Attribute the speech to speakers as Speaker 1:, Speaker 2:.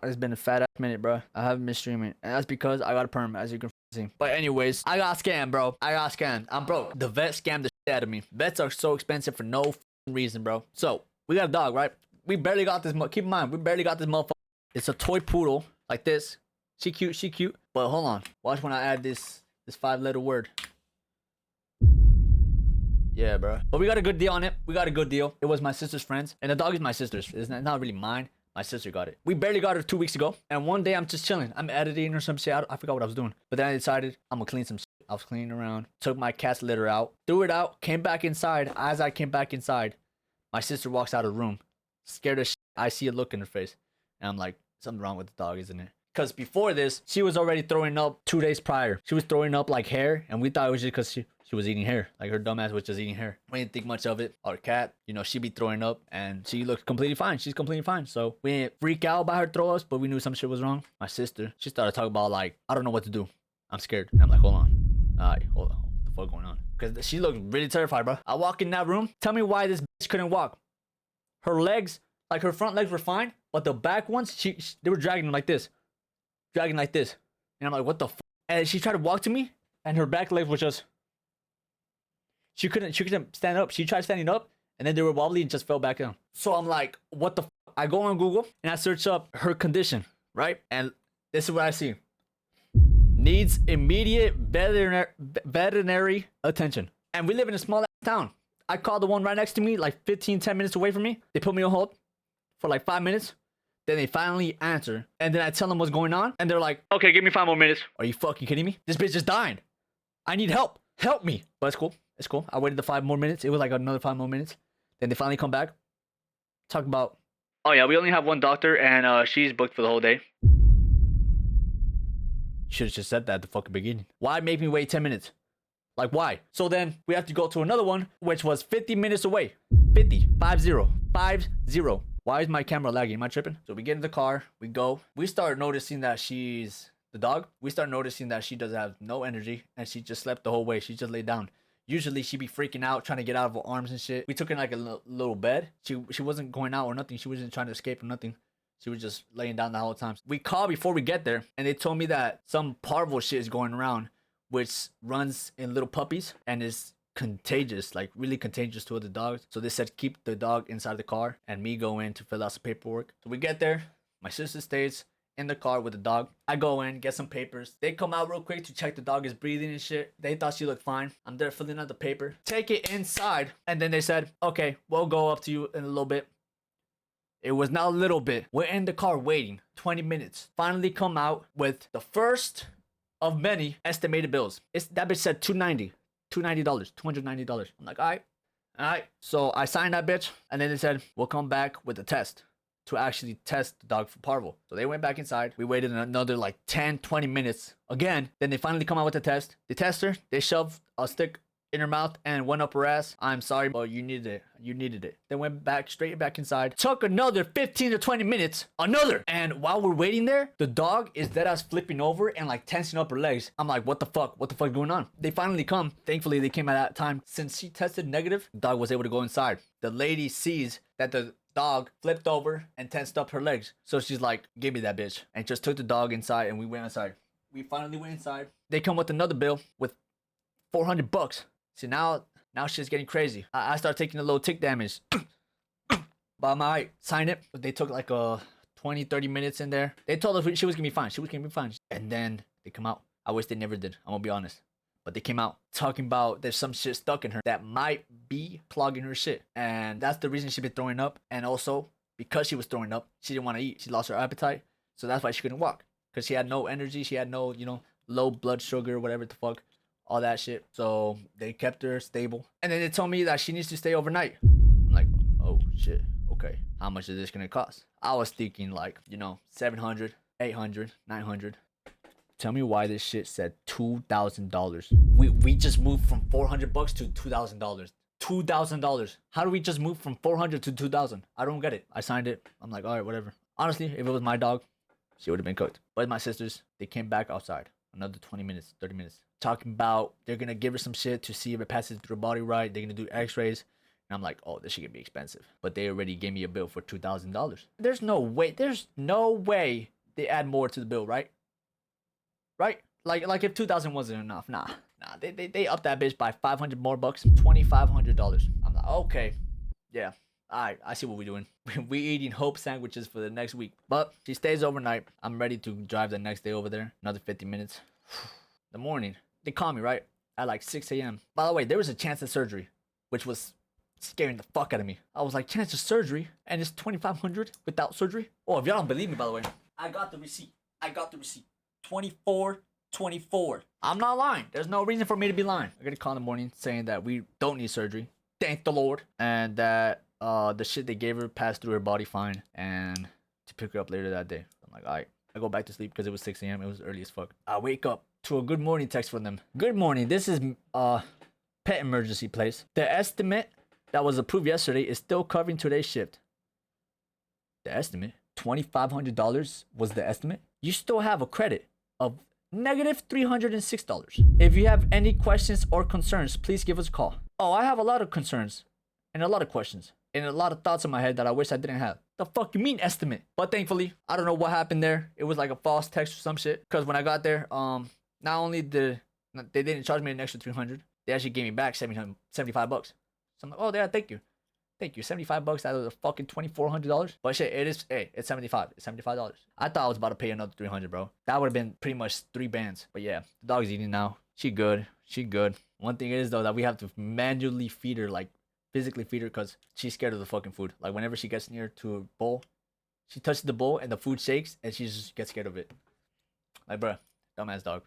Speaker 1: It's been a fat ass minute, bro. I haven't been streaming, and that's because I got a perm, as you can see. But anyways, I got scammed, bro. I got scammed. I'm broke. The vet scammed the shit out of me. Vets are so expensive for no reason, bro. So we got a dog, right? We barely got this. Keep in mind, we barely got this motherfucker. It's a toy poodle like this. She cute. She cute. But hold on. Watch when I add this 5-letter word. Yeah, bro. But we got a good deal on it. We got a good deal. It was my sister's friends, and the dog is my sister's. It's not really mine. My sister got it. We barely got her 2 weeks ago. And one day I'm just chilling. I'm editing or some shit. I forgot what I was doing. But then I decided I'm gonna clean some shit. I was cleaning around. Took my cat's litter out. Threw it out. Came back inside. As I came back inside, my sister walks out of the room. Scared as shit. I see a look in her face. And I'm like, something wrong with the dog, isn't it? Because before this, she was already throwing up 2 days prior. She was throwing up like hair. And we thought it was just because she was eating hair. Like her dumbass was just eating hair. We didn't think much of it. Our cat, you know, she be throwing up and she looked completely fine. She's completely fine. So we didn't freak out about her throw ups, but we knew some shit was wrong. My sister, she started talking about like, I don't know what to do. I'm scared. And I'm like, hold on. All right, hold on. What the fuck going on? Because she looked really terrified, bro. I walk in that room. Tell me why this bitch couldn't walk. Her legs, like her front legs were fine, but the back ones, they were dragging them like this. Dragging like this. And I'm like, what the fuck? And she tried to walk to me and her back legs was just... She couldn't stand up. She tried standing up and then they were wobbly and just fell back down. So I'm like, what the f? I go on Google and I search up her condition, right? And this is what I see. Needs immediate veterinary attention. And we live in a small town. I called the one right next to me, like 10 minutes away from me. They put me on hold for like 5 minutes. Then they finally answer. And then I tell them what's going on. And they're like, okay, give me 5 more minutes. Are you fucking kidding me? This bitch just died. I need help. Help me. But it's cool. It's cool. I waited the 5 more minutes. It was like another 5 more minutes. Then they finally come back. Talk about, oh yeah, we only have one doctor and she's booked for the whole day. Should have just said that at the fucking beginning. Why make me wait 10 minutes? Like why? So then we have to go to another one, which was 50 minutes away. 50. 50. Why is my camera lagging? Am I tripping? So we get in the car. We go. We start noticing that she's the dog. We start noticing that she doesn't have no energy and she just slept the whole way. She just laid down. Usually she'd be freaking out, trying to get out of her arms and shit. We took her in like a little bed. She wasn't going out or nothing. She wasn't trying to escape or nothing. She was just laying down the whole time. We called before we get there, and they told me that some parvo shit is going around, which runs in little puppies and is contagious, like really contagious to other dogs. So they said keep the dog inside the car and me go in to fill out some paperwork. So we get there. My sister stays in the car with the dog. I go in, get some papers. They come out real quick to check the dog is breathing and shit. They thought she looked fine. I'm there filling out the paper. Take it inside. And then they said, okay, we'll go up to you in a little bit. It was not a little bit. We're in the car waiting 20 minutes. Finally come out with the first of many estimated bills. That bitch said $290. $290. I'm like, all right. So I signed that bitch. And then they said, we'll come back with a test to actually test the dog for parvo. So they went back inside. We waited another like 10, 20 minutes again. Then they finally come out with the test. They test her. They shoved a stick in her mouth and went up her ass. I'm sorry, but you needed it. You needed it. Then went back, straight back inside. Took another 15 to 20 minutes. Another. And while we're waiting there, the dog is dead ass flipping over and like tensing up her legs. I'm like, what the fuck? What the fuck is going on? They finally come. Thankfully, they came at that time. Since she tested negative, the dog was able to go inside. The lady sees that the dog flipped over and tensed up her legs. So she's like, give me that bitch. And just took the dog inside and we went inside. We finally went inside. They come with another bill with $400. See, now shit's getting crazy. I start taking a little tick damage. But I'm alright. Sign it. But they took like 20, 30 minutes in there. They told us she was gonna be fine. She was gonna be fine. And then they come out. I wish they never did. I'm gonna be honest. But they came out talking about there's some shit stuck in her that might be clogging her shit. And that's the reason she's been throwing up. And also, because she was throwing up, she didn't want to eat. She lost her appetite. So that's why she couldn't walk. Because she had no energy. She had no, low blood sugar, whatever the fuck. All that shit. So they kept her stable. And then they told me that she needs to stay overnight. I'm like, oh shit. Okay. How much is this gonna cost? I was thinking like, $700, $800, $900. Tell me why this shit said $2,000. We just moved from $400 to $2,000. $2,000. How do we just move from 400 to 2,000? I don't get it. I signed it. I'm like, all right, whatever. Honestly, if it was my dog, she would have been cooked. But my sisters, they came back outside. Another 20 minutes, 30 minutes. Talking about they're going to give her some shit to see if it passes through her body right. They're going to do x-rays. And I'm like, oh, this shit can be expensive. But they already gave me a bill for $2,000. There's no way they add more to the bill, right? Right? Like if 2,000 wasn't enough, nah. They up that bitch by 500 more bucks, $2,500. I'm like, okay, yeah. Alright, I see what we're doing. We eating hope sandwiches for the next week. But she stays overnight. I'm ready to drive the next day over there. Another 50 minutes. The morning. They call me, right? At like 6 a.m. By the way, there was a chance of surgery, which was scaring the fuck out of me. I was like, chance of surgery? And it's 2,500 without surgery? Oh, if y'all don't believe me, by the way, I got the receipt. 24. I'm not lying. There's no reason for me to be lying. I get a call in the morning saying that we don't need surgery. Thank the Lord. And that the shit they gave her passed through her body fine. And to pick her up later that day. I'm like, alright. I go back to sleep because it was 6 a.m. It was early as fuck. I wake up to a good morning text from them. Good morning. This is pet emergency place. The estimate that was approved yesterday is still covering today's shift. The estimate? $2,500 was the estimate? You still have a credit of negative $306. If you have any questions or concerns, please give us a call. Oh, I have a lot of concerns and a lot of questions and a lot of thoughts in my head that I wish I didn't have. The fuck you mean estimate? But thankfully, I don't know what happened there. It was like a false text or some shit. Because when I got there, not only they didn't charge me an extra 300, they actually gave me back 75 bucks. So I'm like, oh yeah, thank you. Thank you. 75 bucks out of the fucking $2,400. But shit, it's 75. It's $75. I thought I was about to pay another 300, bro. That would have been pretty much 3 bands. But yeah, the dog's eating now. She good. One thing is though that we have to manually feed her, like physically feed her, because she's scared of the fucking food. Like whenever she gets near to a bowl, she touches the bowl and the food shakes and she just gets scared of it. Like, bruh, dumbass dog.